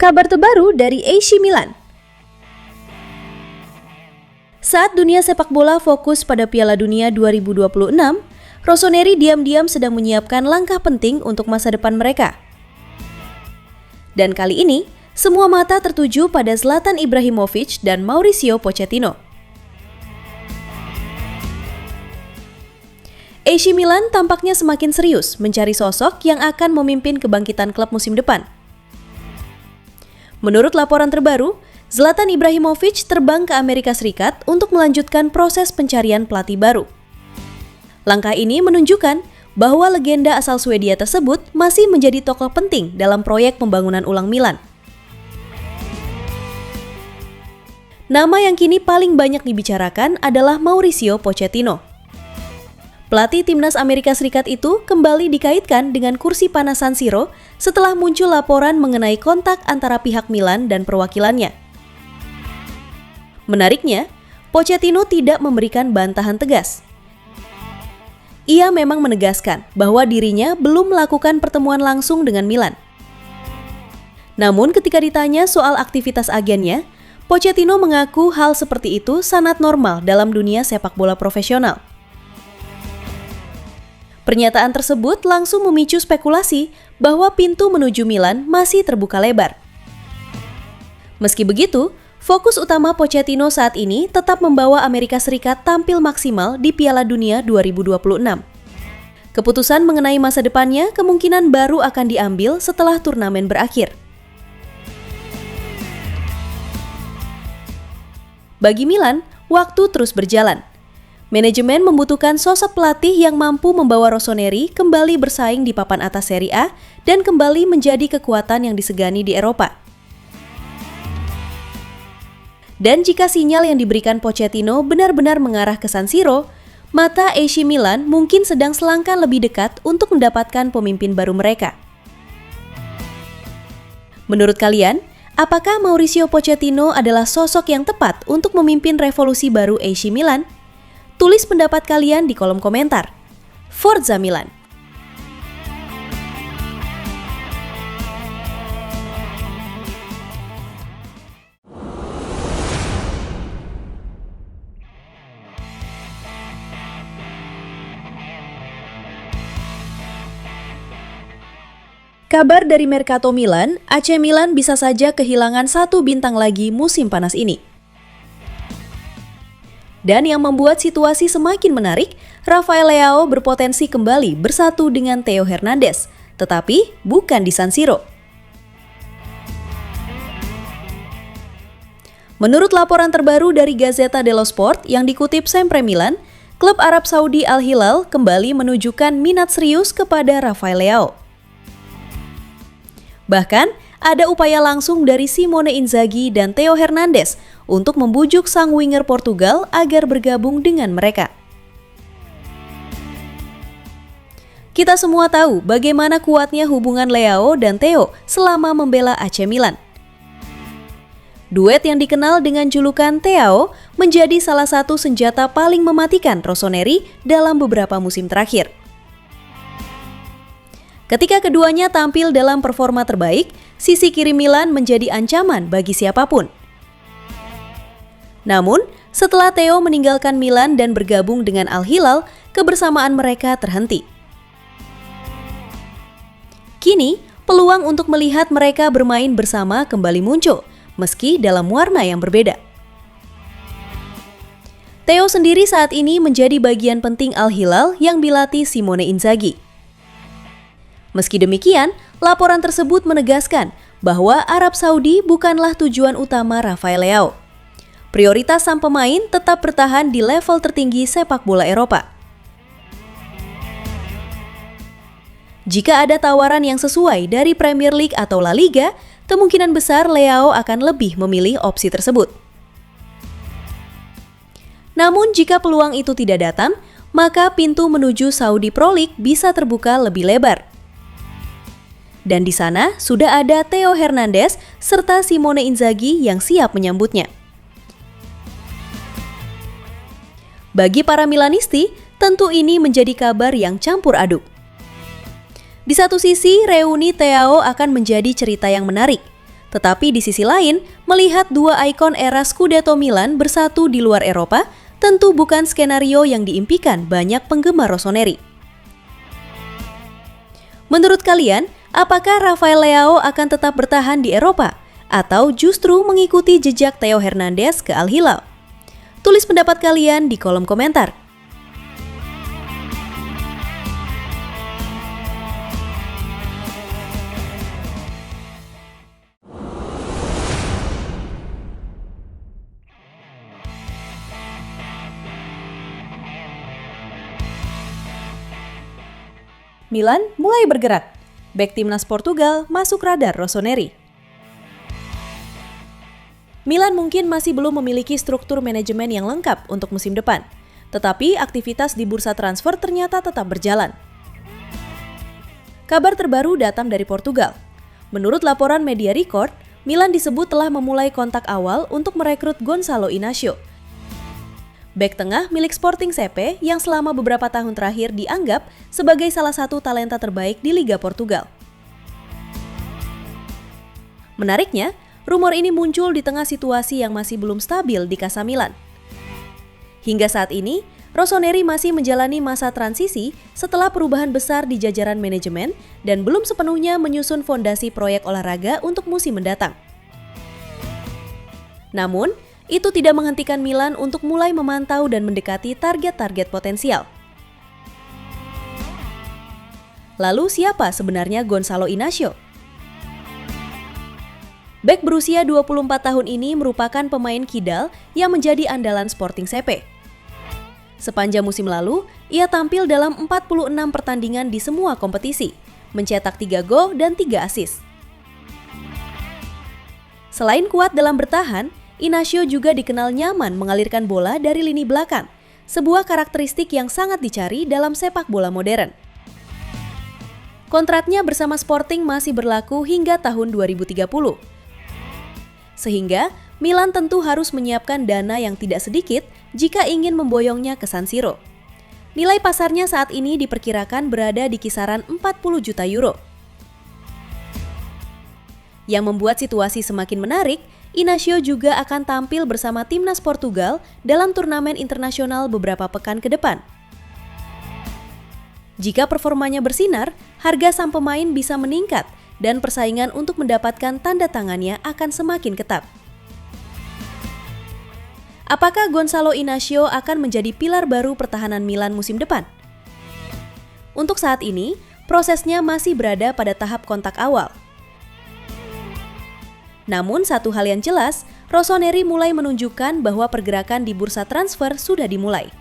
Kabar terbaru dari AC Milan. Saat dunia sepak bola fokus pada Piala Dunia 2026, Rossoneri diam-diam sedang menyiapkan langkah penting untuk masa depan mereka. Dan kali ini, semua mata tertuju pada Zlatan Ibrahimovic dan Mauricio Pochettino. AC Milan tampaknya semakin serius mencari sosok yang akan memimpin kebangkitan klub musim depan. Menurut laporan terbaru, Zlatan Ibrahimovic terbang ke Amerika Serikat untuk melanjutkan proses pencarian pelatih baru. Langkah ini menunjukkan bahwa legenda asal Swedia tersebut masih menjadi tokoh penting dalam proyek pembangunan ulang Milan. Nama yang kini paling banyak dibicarakan adalah Mauricio Pochettino. Pelatih timnas Amerika Serikat itu kembali dikaitkan dengan kursi panas San Siro setelah muncul laporan mengenai kontak antara pihak Milan dan perwakilannya. Menariknya, Pochettino tidak memberikan bantahan tegas. Ia memang menegaskan bahwa dirinya belum melakukan pertemuan langsung dengan Milan. Namun ketika ditanya soal aktivitas agennya, Pochettino mengaku hal seperti itu sangat normal dalam dunia sepak bola profesional. Pernyataan tersebut langsung memicu spekulasi bahwa pintu menuju Milan masih terbuka lebar. Meski begitu, fokus utama Pochettino saat ini tetap membawa Amerika Serikat tampil maksimal di Piala Dunia 2026. Keputusan mengenai masa depannya kemungkinan baru akan diambil setelah turnamen berakhir. Bagi Milan, waktu terus berjalan. Manajemen membutuhkan sosok pelatih yang mampu membawa Rossoneri kembali bersaing di papan atas Serie A dan kembali menjadi kekuatan yang disegani di Eropa. Dan jika sinyal yang diberikan Pochettino benar-benar mengarah ke San Siro, mata AC Milan mungkin sedang selangkah lebih dekat untuk mendapatkan pemimpin baru mereka. Menurut kalian, apakah Mauricio Pochettino adalah sosok yang tepat untuk memimpin revolusi baru AC Milan? Tulis pendapat kalian di kolom komentar. Forza Milan! Kabar dari Mercato Milan, AC Milan bisa saja kehilangan satu bintang lagi musim panas ini. Dan yang membuat situasi semakin menarik, Rafael Leao berpotensi kembali bersatu dengan Theo Hernandez, tetapi bukan di San Siro. Menurut laporan terbaru dari Gazzetta dello Sport yang dikutip Sempre Milan, klub Arab Saudi Al Hilal kembali menunjukkan minat serius kepada Rafael Leao. Bahkan, ada upaya langsung dari Simone Inzaghi dan Theo Hernandez untuk membujuk sang winger Portugal agar bergabung dengan mereka. Kita semua tahu bagaimana kuatnya hubungan Leao dan Theo selama membela AC Milan. Duet yang dikenal dengan julukan Theo menjadi salah satu senjata paling mematikan Rossoneri dalam beberapa musim terakhir. Ketika keduanya tampil dalam performa terbaik, sisi kiri Milan menjadi ancaman bagi siapapun. Namun, setelah Theo meninggalkan Milan dan bergabung dengan Al Hilal, kebersamaan mereka terhenti. Kini, peluang untuk melihat mereka bermain bersama kembali muncul, meski dalam warna yang berbeda. Theo sendiri saat ini menjadi bagian penting Al Hilal yang dilatih Simone Inzaghi. Meski demikian, laporan tersebut menegaskan bahwa Arab Saudi bukanlah tujuan utama Rafael Leao. Prioritas sang pemain tetap bertahan di level tertinggi sepak bola Eropa. Jika ada tawaran yang sesuai dari Premier League atau La Liga, kemungkinan besar Leao akan lebih memilih opsi tersebut. Namun jika peluang itu tidak datang, maka pintu menuju Saudi Pro League bisa terbuka lebih lebar. Dan di sana sudah ada Theo Hernandez serta Simone Inzaghi yang siap menyambutnya. Bagi para Milanisti, tentu ini menjadi kabar yang campur aduk. Di satu sisi, reuni Theo akan menjadi cerita yang menarik. Tetapi di sisi lain, melihat dua ikon era Scudetto Milan bersatu di luar Eropa, tentu bukan skenario yang diimpikan banyak penggemar Rossoneri. Menurut kalian, apakah Rafael Leao akan tetap bertahan di Eropa atau justru mengikuti jejak Theo Hernandez ke Al Hilal? Tulis pendapat kalian di kolom komentar. Milan mulai bergerak. Bek timnas Portugal masuk radar Rossoneri. Milan mungkin masih belum memiliki struktur manajemen yang lengkap untuk musim depan, tetapi aktivitas di bursa transfer ternyata tetap berjalan. Kabar terbaru datang dari Portugal. Menurut laporan Media Record, Milan disebut telah memulai kontak awal untuk merekrut Gonçalo Inácio, bek tengah milik Sporting CP yang selama beberapa tahun terakhir dianggap sebagai salah satu talenta terbaik di Liga Portugal. Menariknya, rumor ini muncul di tengah situasi yang masih belum stabil di Casa Milan. Hingga saat ini, Rossoneri masih menjalani masa transisi setelah perubahan besar di jajaran manajemen dan belum sepenuhnya menyusun fondasi proyek olahraga untuk musim mendatang. Namun, itu tidak menghentikan Milan untuk mulai memantau dan mendekati target-target potensial. Lalu siapa sebenarnya Gonçalo Inácio? Bek berusia 24 tahun ini merupakan pemain kidal yang menjadi andalan Sporting CP. Sepanjang musim lalu, ia tampil dalam 46 pertandingan di semua kompetisi, mencetak 3 gol dan 3 assist. Selain kuat dalam bertahan, Inácio juga dikenal nyaman mengalirkan bola dari lini belakang, sebuah karakteristik yang sangat dicari dalam sepak bola modern. Kontraknya bersama Sporting masih berlaku hingga tahun 2030. Sehingga, Milan tentu harus menyiapkan dana yang tidak sedikit jika ingin memboyongnya ke San Siro. Nilai pasarnya saat ini diperkirakan berada di kisaran 40 juta euro. Yang membuat situasi semakin menarik, Inácio juga akan tampil bersama timnas Portugal dalam turnamen internasional beberapa pekan ke depan. Jika performanya bersinar, harga sang pemain bisa meningkat dan persaingan untuk mendapatkan tanda tangannya akan semakin ketat. Apakah Gonçalo Inácio akan menjadi pilar baru pertahanan Milan musim depan? Untuk saat ini, prosesnya masih berada pada tahap kontak awal. Namun satu hal yang jelas, Rossoneri mulai menunjukkan bahwa pergerakan di bursa transfer sudah dimulai.